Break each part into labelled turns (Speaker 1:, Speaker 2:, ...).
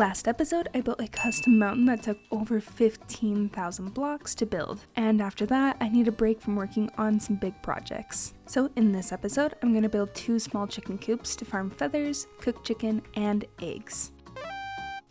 Speaker 1: last episode, I built a custom mountain that took over 15,000 blocks to build, and after that, I need a break from working on some big projects. So in this episode, I'm going to build 2 small chicken coops to farm feathers, cook chicken, and eggs.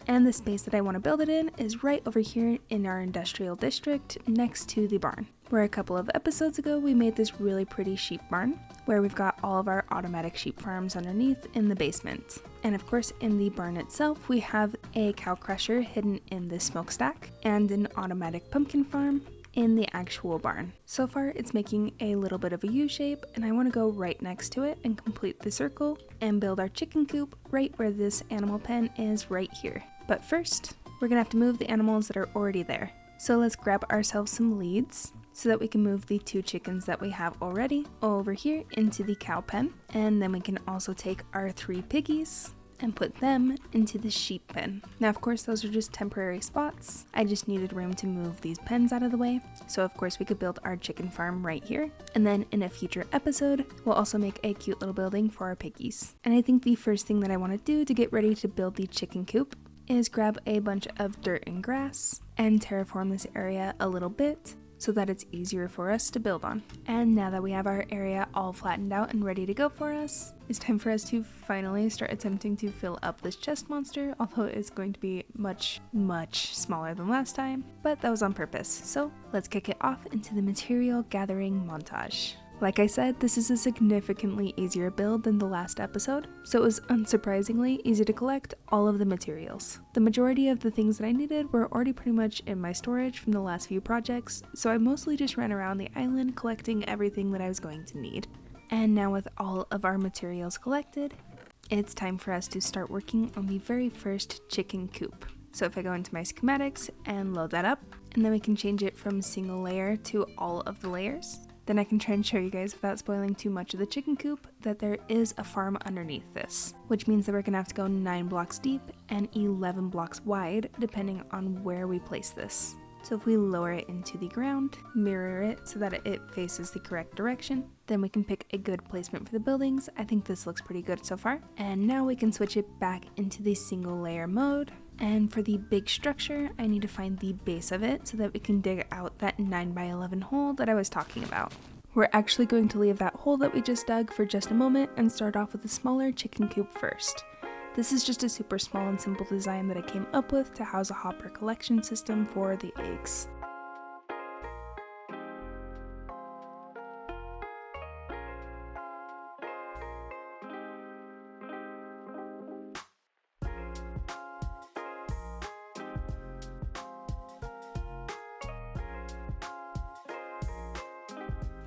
Speaker 1: And the space that I want to build it in is right over here in our industrial district next to the barn, where a couple of episodes ago we made this really pretty sheep barn, where we've got all of our automatic sheep farms underneath in the basement. And of course, in the barn itself, we have a cow crusher hidden in the smokestack and an automatic pumpkin farm in the actual barn. So far, it's making a little bit of a U shape, and I want to go right next to it and complete the circle and build our chicken coop right where this animal pen is right here. But first, we're gonna have to move the animals that are already there. So let's grab ourselves some leads so that we can move the 2 chickens that we have already over here into the cow pen. And then we can also take our 3 piggies and put them into the sheep pen. Now, of course, those are just temporary spots. I just needed room to move these pens out of the way. So of course we could build our chicken farm right here. And then in a future episode, we'll also make a cute little building for our piggies. And I think the first thing that I want to do to get ready to build the chicken coop is grab a bunch of dirt and grass and terraform this area a little bit so that it's easier for us to build on. And now that we have our area all flattened out and ready to go for us, it's time for us to finally start attempting to fill up this chest monster, although it's going to be much smaller than last time, but that was on purpose. So let's kick it off into the material gathering montage. Like I said, this is a significantly easier build than the last episode, so it was unsurprisingly easy to collect all of the materials. The majority of the things that I needed were already pretty much in my storage from the last few projects, so I mostly just ran around the island collecting everything that I was going to need. And now with all of our materials collected, it's time for us to start working on the very first chicken coop. So if I go into my schematics and load that up, and then we can change it from single layer to all of the layers, then I can try and show you guys without spoiling too much of the chicken coop that there is a farm underneath this, which means that we're gonna have to go 9 blocks deep and 11 blocks wide depending on where we place this. So if we lower it into the ground, mirror it so that it faces the correct direction, then we can pick a good placement for the buildings. I think this looks pretty good so far. And now we can switch it back into the single layer mode. And for the big structure, I need to find the base of it so that we can dig out that 9x11 hole that I was talking about. We're actually going to leave that hole that we just dug for just a moment and start off with a smaller chicken coop first. This is just a super small and simple design that I came up with to house a hopper collection system for the eggs.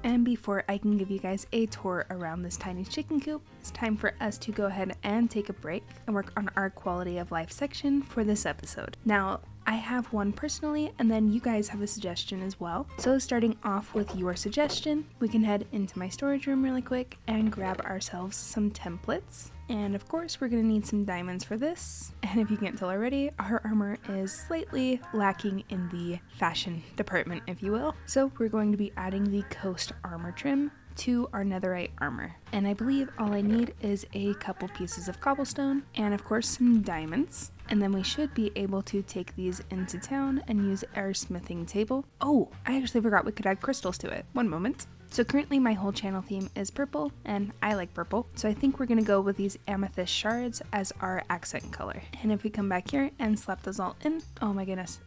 Speaker 1: And before I can give you guys a tour around this tiny chicken coop, it's time for us to go ahead and take a break and work on our quality of life section for this episode. Now, I have one personally, and then you guys have a suggestion as well. So starting off with your suggestion, we can head into my storage room really quick and grab ourselves some templates. And of course, we're gonna need some diamonds for this. And if you can't tell already, our armor is slightly lacking in the fashion department, if you will. So we're going to be adding the coast armor trim to our netherite armor. And I believe all I need is a couple pieces of cobblestone and of course some diamonds. And then we should be able to take these into town and use our smithing table. Oh, I actually forgot we could add crystals to it. One moment. So currently my whole channel theme is purple, and I like purple, so I think we're gonna go with these amethyst shards as our accent color. And if we come back here and slap those all in, oh my goodness.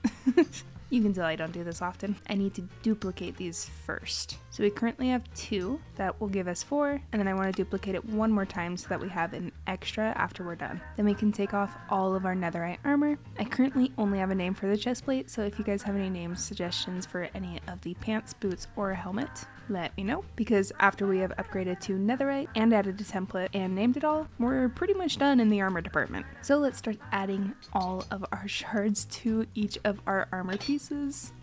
Speaker 1: You can tell I don't do this often. I need to duplicate these first. So we currently have 2, that will give us 4, and then I want to duplicate it one more time so that we have an extra after we're done. Then we can take off all of our netherite armor. I currently only have a name for the chest plate, so if you guys have any name suggestions for any of the pants, boots, or a helmet, let me know, because after we have upgraded to netherite and added a template and named it all, we're pretty much done in the armor department. So let's start adding all of our shards to each of our armor pieces.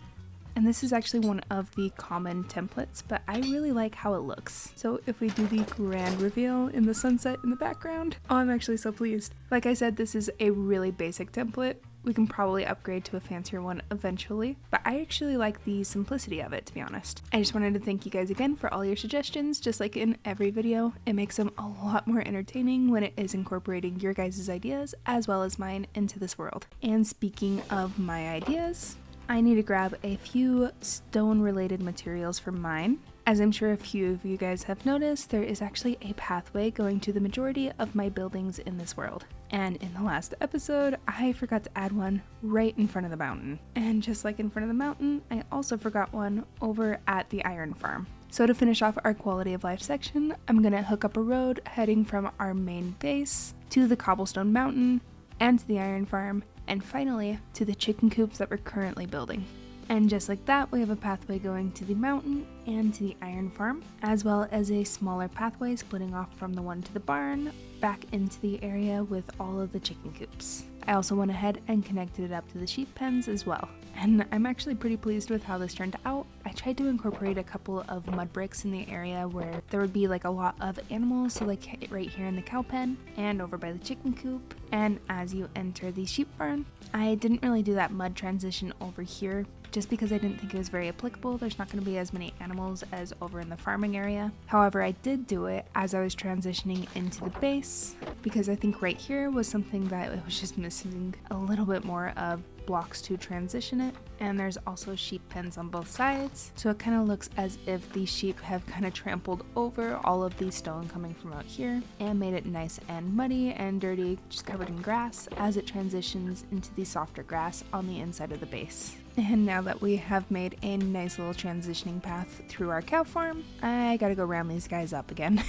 Speaker 1: And this is actually one of the common templates, but I really like how it looks. So if we do the grand reveal in the sunset in the background, oh, I'm actually so pleased. Like I said, this is a really basic template, We can probably upgrade to a fancier one eventually, but I actually like the simplicity of it, to be honest. I just wanted to thank you guys again for all your suggestions. Just like in every video, it makes them a lot more entertaining when it is incorporating your guys' ideas as well as mine into this world. And speaking of my ideas, I need to grab a few stone related materials for mine. As I'm sure a few of you guys have noticed, there is actually a pathway going to the majority of my buildings in this world. And in the last episode, I forgot to add one right in front of the mountain. And just like in front of the mountain, I also forgot one over at the iron farm. So to finish off our quality of life section, I'm gonna hook up a road heading from our main base to the cobblestone mountain and to the iron farm, and finally to the chicken coops that we're currently building. And just like that, we have a pathway going to the mountain and to the iron farm, as well as a smaller pathway splitting off from the one to the barn back into the area with all of the chicken coops. I also went ahead and connected it up to the sheep pens as well. And I'm actually pretty pleased with how this turned out. I tried to incorporate a couple of mud bricks in the area where there would be like a lot of animals, so like right here in the cow pen and over by the chicken coop. And as you enter the sheep barn, I didn't really do that mud transition over here just because I didn't think it was very applicable. There's not going to be as many animals as over in the farming area. However, I did do it as I was transitioning into the base because I think right here was something that it was just missing a little bit more of blocks to transition it. And there's also sheep pens on both sides, so it kind of looks as if the sheep have kind of trampled over all of the stone coming from out here and made it nice and muddy and dirty, just covered in grass as it transitions into the softer grass on the inside of the base. And now that we have made a nice little transitioning path through our cow farm, I gotta go round these guys up again.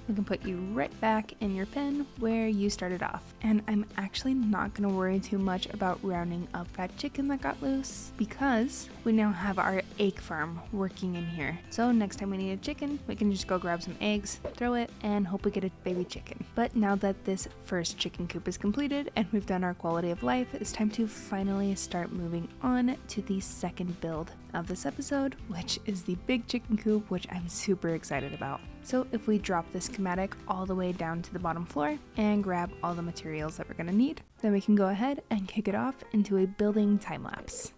Speaker 1: We can put you right back in your pen where you started off. And I'm actually not gonna worry too much about rounding up that chicken that got loose because we now have our egg farm working in here. So next time we need a chicken, we can just go grab some eggs, throw it, and hope we get a baby chicken. But now that this first chicken coop is completed and we've done our quality of life, it's time to finally start moving on to the second build of this episode, which is the big chicken coop, which I'm super excited about. So if we drop this schematic all the way down to the bottom floor and grab all the materials that we're going to need, then we can go ahead and kick it off into a building time lapse.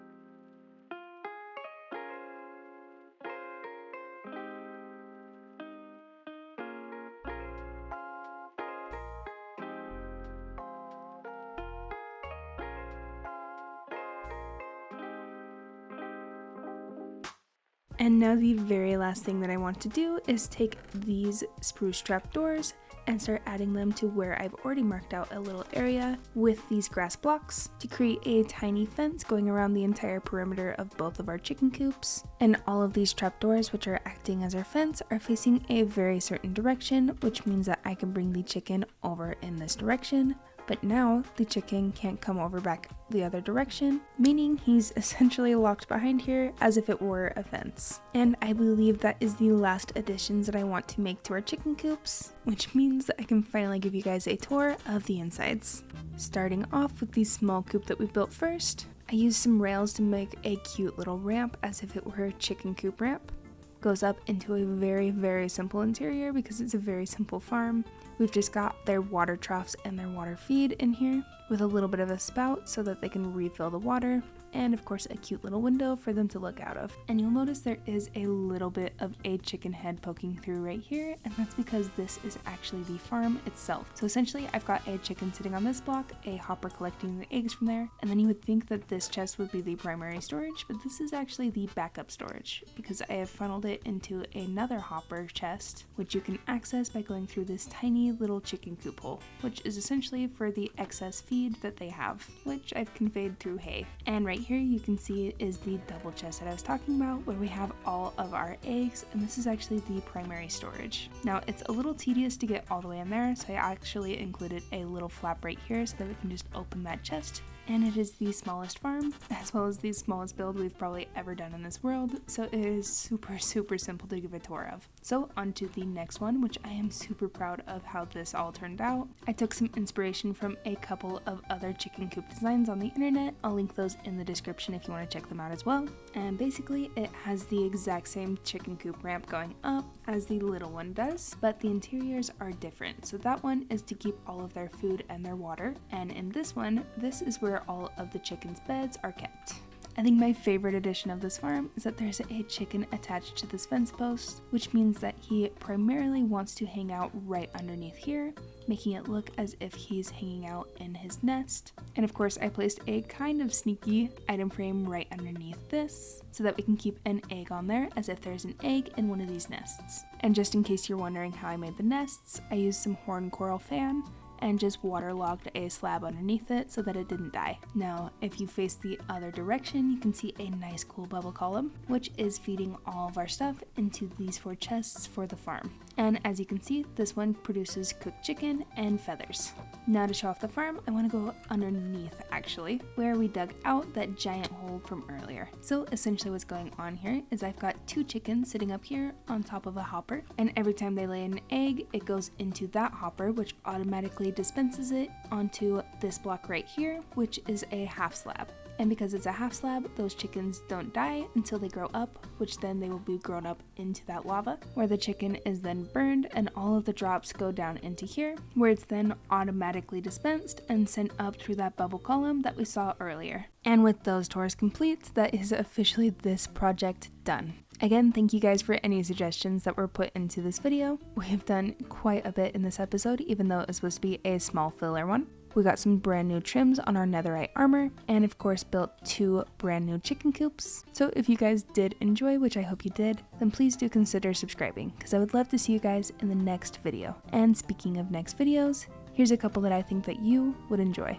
Speaker 1: And now the very last thing that I want to do is take these spruce trapdoors and start adding them to where I've already marked out a little area with these grass blocks to create a tiny fence going around the entire perimeter of both of our chicken coops. And all of these trapdoors, which are acting as our fence, are facing a very certain direction, which means that I can bring the chicken over in this direction. But now the chicken can't come over back the other direction, meaning he's essentially locked behind here as if it were a fence. And I believe that is the last additions that I want to make to our chicken coops, which means that I can finally give you guys a tour of the insides. Starting off with the small coop that we built first, I used some rails to make a cute little ramp as if it were a chicken coop ramp. Goes up into a very, very simple interior because it's a very simple farm. We've just got their water troughs and their water feed in here with a little bit of a spout so that they can refill the water, and of course a cute little window for them to look out of. And you'll notice there is a little bit of a chicken head poking through right here, and that's because this is actually the farm itself. So essentially I've got a chicken sitting on this block, a hopper collecting the eggs from there, and then you would think that this chest would be the primary storage, but this is actually the backup storage because I have funneled it into another hopper chest, which you can access by going through this tiny little chicken coop hole, which is essentially for the excess feed that they have, which I've conveyed through hay. And right here you can see is the double chest that I was talking about, where we have all of our eggs, and this is actually the primary storage. Now it's a little tedious to get all the way in there, so I actually included a little flap right here so that we can just open that chest. And it is the smallest farm, as well as the smallest build we've probably ever done in this world, so it is super simple to give a tour of. So on to the next one, which I am super proud of how how this all turned out. I took some inspiration from a couple of other chicken coop designs on the internet. I'll link those in the description if you want to check them out as well. And basically it has the exact same chicken coop ramp going up as the little one does, but the interiors are different. So that one is to keep all of their food and their water, and in this one, this is where all of the chickens' beds are kept. I think my favorite addition of this farm is that there's a chicken attached to this fence post, which means that he primarily wants to hang out right underneath here, making it look as if he's hanging out in his nest. And of course, I placed a kind of sneaky item frame right underneath this so that we can keep an egg on there as if there's an egg in one of these nests. And just in case you're wondering how I made the nests, I used some horn coral fan and just waterlogged a slab underneath it so that it didn't die. Now, if you face the other direction, you can see a nice cool bubble column, which is feeding all of our stuff into these 4 chests for the farm. And as you can see, this one produces cooked chicken and feathers. Now to show off the farm, I want to go underneath actually, where we dug out that giant hole from earlier. So essentially what's going on here is I've got 2 chickens sitting up here on top of a hopper, and every time they lay an egg, it goes into that hopper, which automatically dispenses it onto this block right here, which is a half slab. And because it's a half slab, those chickens don't die until they grow up, which then they will be grown up into that lava, where the chicken is then burned and all of the drops go down into here, where it's then automatically dispensed and sent up through that bubble column that we saw earlier. And with those tours complete, that is officially this project done. Again, thank you guys for any suggestions that were put into this video. We have done quite a bit in this episode, even though it was supposed to be a small filler one. We got some brand new trims on our netherite armor, and of course built 2 brand new chicken coops. So if you guys did enjoy, which I hope you did, then please do consider subscribing, because I would love to see you guys in the next video. And speaking of next videos, here's a couple that I think that you would enjoy.